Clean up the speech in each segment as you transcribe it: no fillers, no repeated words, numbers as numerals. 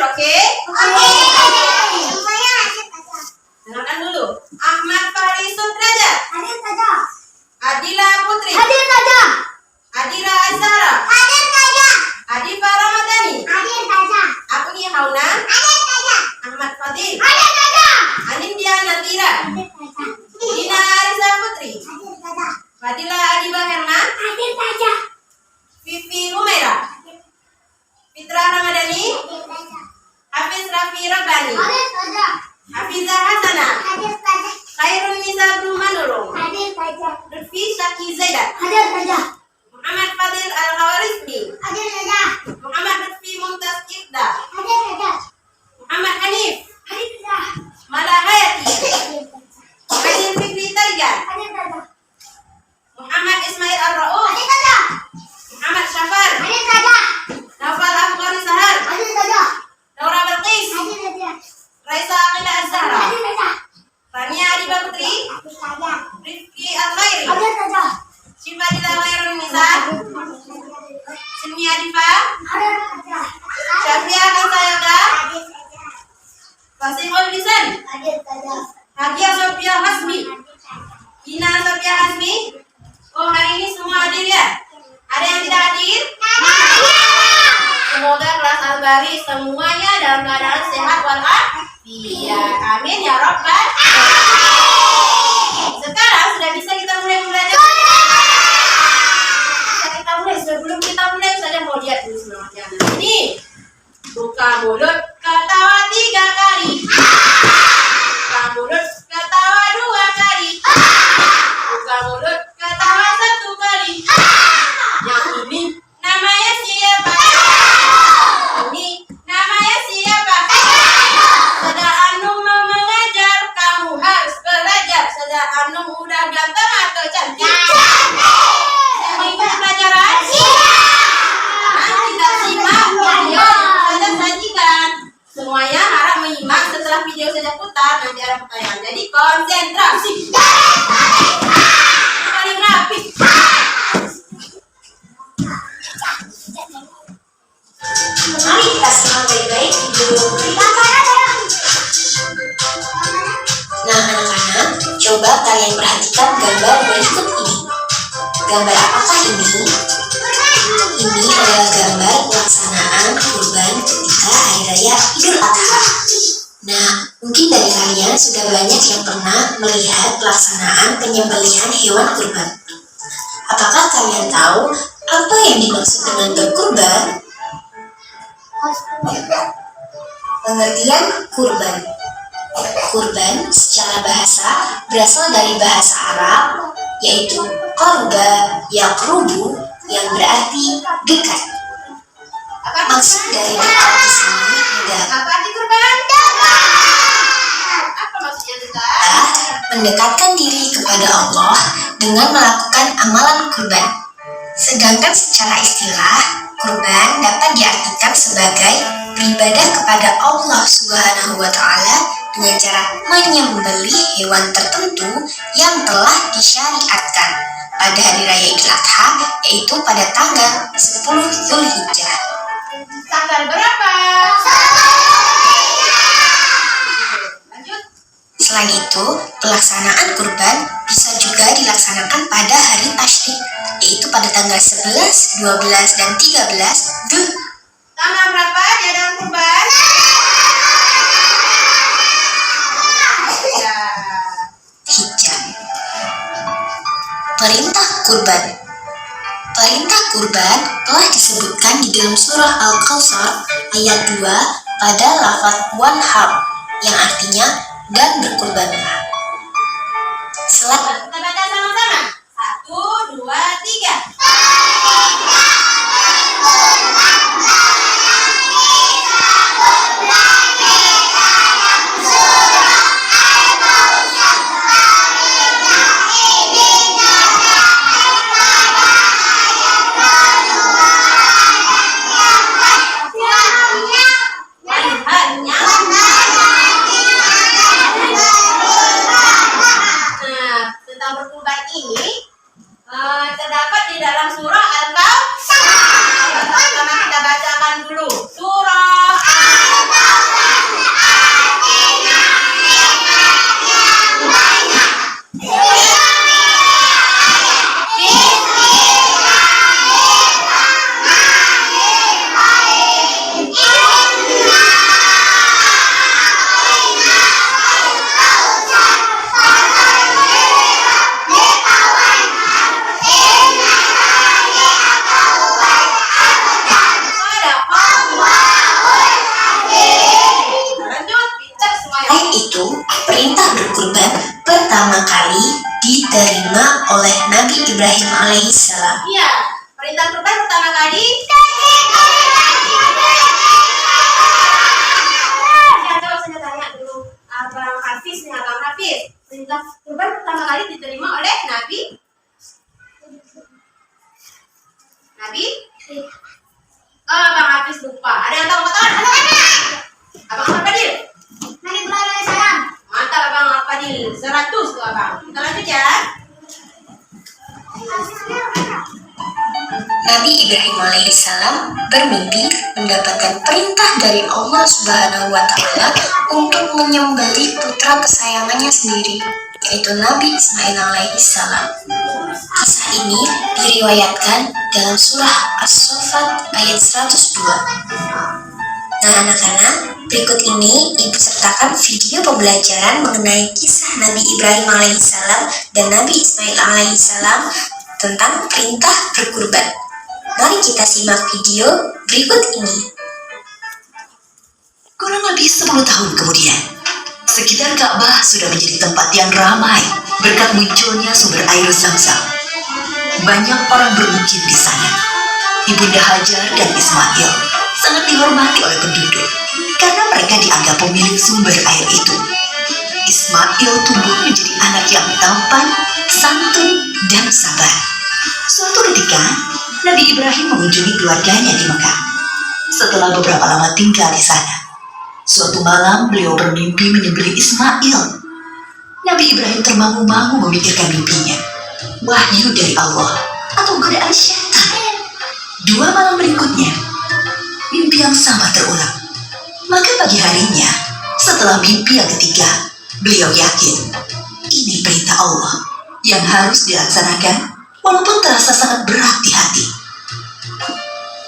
oke? Oke. Dengarkan dulu. Ahmad Fahri Sudrajat. Hadir saja. Adila Putri. Hadir saja. Adira Azhara. Hadir saja. Adifa Ramadhani. Hadir saja. Agni Hauna. Hadir saja. Ahmad Fadil. Hadir saja. Anindya Natira. Hadir saja. Dina Arisa Putri. Hadir saja. Fadila Adiba Herna. Hadir saja. Vivi Humaira. Fitra Ramadhani. Hadir saja. Hafiz Rafi Rabbani. Hadir saja. Hafizah Hasanah. Hadir saja. Khairun Nisa Brumanurung. Hadir saja. Lutfi Syaki Zaidat. Hadir saja. Muhammad Fadil Al-Khawarizmi. Hadir saja. Muhammad Lutfi Mumtaz Iqda. Hadir saja. Muhammad Hanif. Hadir saja. Mala Hayati. Hadir saja. Hadir Fikri Tarigan. Hadir saja. Muhammad Ismail Ar-Ra'uf. Hadir saja. Muhammad Syafar. Hadir saja. Naufal Afghani Sahar. Hadir saja. Laura Balqis. Hadir saja. Raisa Aqilah Az-Zahra. Hadir saja. Rania Adiba Putri. Hadir saja. Rifki Al-Khairi. Hadir saja. Syifa Dila Khairun Nisa. Silmi Adifa. Hadir saja. Syafia Kasayoga. Hadir saja. Fasihul Lisan. Hadir saja. Hadia Sofia Hasmi. Ina Sofia Hasmi. Oh, hari ini semua hadir ya? Ada yang tidak hadir? Semoga kelas Al-Bari semuanya dalam keadaan sehat walafiat. Amin ya Rabbal alamin. Sekarang sudah bisa kita mulai belajar. Bisa kita mulai. Sebelum kita mulai saja mau lihat dulu semuanya. Ini buka mulut ketawa 3 kali. Buka mulut ketawa 2 kali. Buka mulut ketawa 1 kali. Yang ini namanya siapa? Ini namanya siapa? Saudara Anung mau mengajar, kamu harus belajar. Saudara Anung udah ganteng atau cantik? Mau ikut pelajaran? Nah, kita simak video saja sajikan. Semuanya harap menyimak setelah video saja putar. Nanti ada pertanyaan. Jadi konsentrasi. Paling rapi. Mari kita simak baik-baik video berikut. Nah anak-anak, coba kalian perhatikan gambar berikut ini. Gambar apakah ini? Ini adalah gambar pelaksanaan kurban ketika Hari Raya Idul Adha. Nah, mungkin dari kalian sudah banyak yang pernah melihat pelaksanaan penyembelihan hewan kurban. Apakah kalian tahu apa yang dimaksud dengan berkurban? Pengertian kurban. Kurban secara bahasa berasal dari bahasa Arab, yaitu qarba yaqrubu, yang berarti dekat. Maksud dari dekat di sini adalah apa arti kurban? Apa maksudnya dekat? Mendekatkan diri kepada Allah dengan melakukan amalan kurban. Sedangkan secara istilah, kurban dapat diartikan sebagai beribadah kepada Allah Subhanahu wa Ta'ala dengan cara menyembelih hewan tertentu yang telah disyariatkan pada Hari Raya Idul Adha, yaitu pada tanggal 10 Zulhijjah. Tanggal berapa? Lanjut. Selain itu, pelaksanaan kurban bisa juga dilaksanakan pada hari Tasyrik, yaitu pada tanggal 11, 12, dan 13 Dhul. Tanggal berapa diadakan kurban? Hijjah. Perintah kurban. Perintah kurban telah disebutkan di dalam surah Al-Kautsar ayat 2 pada lafaz wanhar yang artinya dan berkurbanlah. Kita baca sama-sama. 1, 2, 3. Tentang berkurban ini terdapat di dalam surah Al-Kautsar. kurban pertama kali diterima oleh Nabi Ibrahim alaihissalam? Iya, perintah kurban pertama kali. Ya, coba saya tanya dulu. Abang Hafiz nih, Abang Hafiz. Perintah kurban pertama kali diterima oleh Nabi. Oh, Abang Hafiz lupa. Ada yang tahu kata? Abang Ahmad Fadil. Nabi Ibrahim alaihissalam. Mantap Abang Ahmad Fadil. 100 tuh Abang. Kita lanjut ya. Nabi Ibrahim alaihissalam bermimpi mendapatkan perintah dari Allah Subhanahu wa Ta'ala untuk menyembelih putra kesayangannya sendiri, yaitu Nabi Ismail alaihissalam. Kisah ini diriwayatkan dalam surah As-Saffat ayat 102. Nah anak-anak, berikut ini ibu sertakan video pembelajaran mengenai kisah Nabi Ibrahim alaihissalam dan Nabi Ismail alaihissalam tentang perintah berkurban. Mari kita simak video berikut ini. Kurang lebih 10 tahun kemudian, sekitar Ka'bah sudah menjadi tempat yang ramai berkat munculnya sumber air Zam-Zam. Banyak orang bermukim di sana. Ibunda Hajar dan Ismail sangat dihormati oleh penduduk karena mereka dianggap pemilik sumber air itu. Ismail tumbuh menjadi anak yang tampan, santun, dan sabar. Suatu ketika, Nabi Ibrahim mengunjungi keluarganya di Mekah. Setelah beberapa lama tinggal di sana, suatu malam beliau bermimpi menyembelih Ismail. Nabi Ibrahim termangu-mangu memikirkan mimpinya. Wahyu dari Allah atau godaan syaitan? 2 malam berikutnya, mimpi yang sama terulang. Maka pagi harinya, setelah mimpi yang ketiga, beliau yakin ini perintah Allah yang harus dilaksanakan walaupun terasa sangat berat di hati.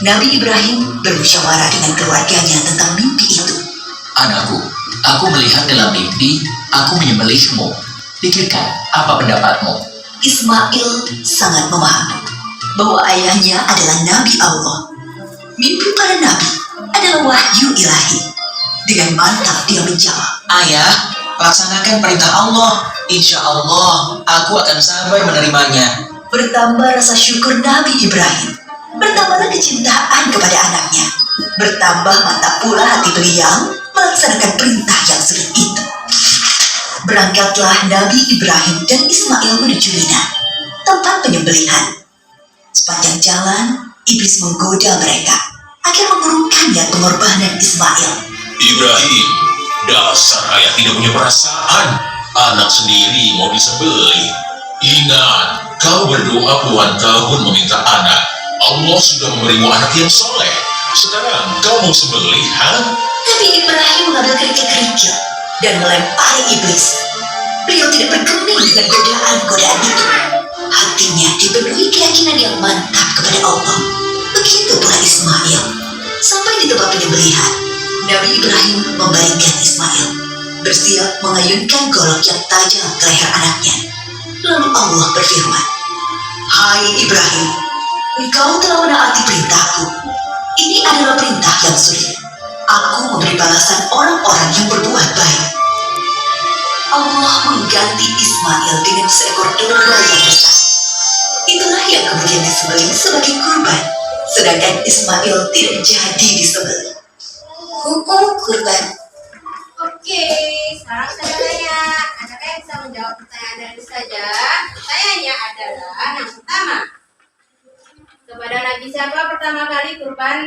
Nabi Ibrahim bermusyawarah dengan keluarganya tentang mimpi itu. Anakku, aku melihat dalam mimpi, aku menyembelihmu. Pikirkan, apa pendapatmu? Ismail sangat memahami bahwa ayahnya adalah Nabi Allah. Mimpi para Nabi adalah wahyu ilahi. Dengan mantap dia menjawab, Ayah, laksanakan perintah Allah. Insya Allah, aku akan sabar menerimanya. Bertambah rasa syukur Nabi Ibrahim, bertambahlah kecintaan kepada anaknya, bertambah mantap pula hati beliau melaksanakan perintah yang sulit itu. Berangkatlah Nabi Ibrahim dan Ismail menuju Mina, tempat penyembelihan. Sepanjang jalan, iblis menggoda mereka agar mengurungkan niat pengorbanan Ismail. Ibrahim, dasar ayah tidak punya perasaan. Anak sendiri mau disembelih. Ingat, kau berdoa puluhan tahun meminta anak. Allah sudah memberimu anak yang soleh. Sekarang kau mau sembelih, ha? Nabi Ibrahim mengambil kerikil-kerikil dan melempari iblis. Beliau tidak bergeming dengan godaan-godaan itu. Hatinya dipenuhi keyakinan yang mantap kepada Allah. Begitu pula Ismail. Sampai di tempat penyembelihan, Nabi Ibrahim membaringkan Ismail, bersiap mengayunkan golok yang tajam ke leher anaknya. Lalu Allah berfirman, Hai Ibrahim, engkau telah menaati perintahku. Ini adalah perintah yang sulit. Aku memberi balasan orang-orang yang berbuat baik. Allah mengganti Ismail dengan seekor domba yang besar. Itulah yang kemudian disembelih sebagai kurban, sedangkan Ismail tidak jadi disembelih. Hukum kurban. Oke, sekarang saya tanya. Adakah yang bisa menjawab pertanyaan dari saja? Pertanyaannya adalah yang pertama. Kepada Nabi siapa pertama kali kurban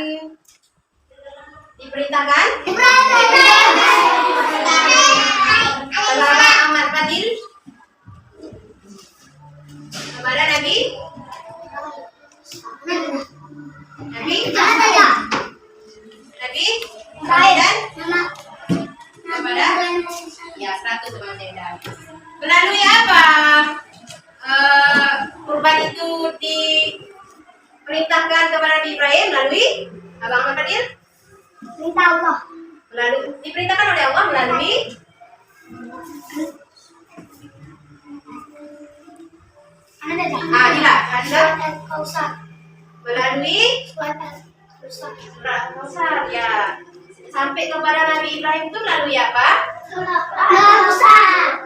diperintahkan? Kepada Ahmad Fadil. Kepada Nabi? Nabi? Nabi? Dan? Kepada? Ya, 100 teman Denda. Melalui apa? Kurban itu diperintahkan kepada Nabi Ibrahim melalui Abang Ahmad Fadil? Perintah Allah. Melalui diperintahkan oleh Allah melalui Adila Kausar. melalui Surat Al-Kausar. surat Kausar ya. Sampai kepada Nabi Ibrahim itu melalui apa?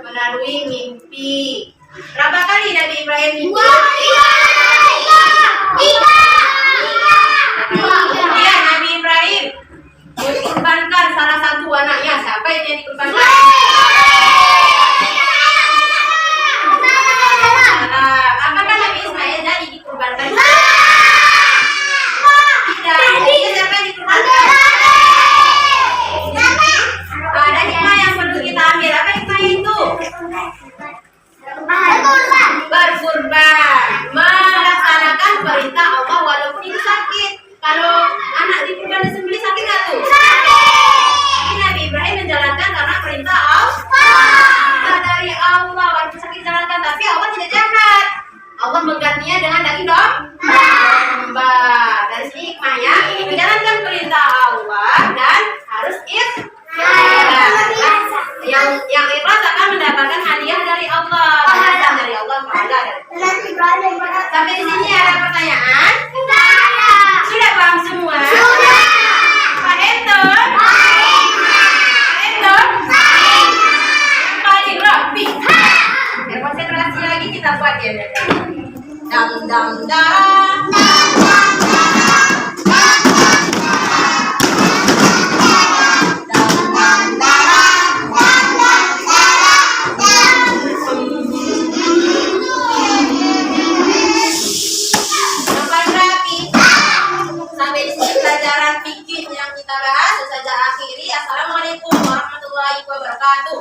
Melalui mimpi. Berapa kali Nabi Ibrahim mimpi? Kemudian Nabi Ibrahim dikurbankan salah satu anaknya. Siapa yang dikurbankan? Apakah Nabi Ismail jadi dikurbankan? Tidak. Siapa yang dikurbankan? Ada hikmah yang perlu kita ambil. Apa hikmah itu? Berkurban, melaksanakan perintah Allah walaupun itu sakit. Kalau anak dikurban disembelih sakit nggak tuh? Tapi Nabi Ibrahim menjalankan karena perintah Allah. Perintah dari Allah walaupun sakit dijalankan, tapi Allah tidak jahat. Allah menggantinya dengan daging domba. Dari sini hikmahnya menjalankan perintah Allah dan harus yang ikhlas akan mendapatkan hadiah dari Allah, balasan dari Allah Taala. Sampai di sini ada pertanyaan? Sudah paham semua? Pak Ento? Yang paling rapi. Biar konsentrasi lagi kita buat ya. Dam dam dam. Sampai di sini pelajaran fikih yang kita bahas. Saya akhiri. Assalamualaikum warahmatullahi wabarakatuh.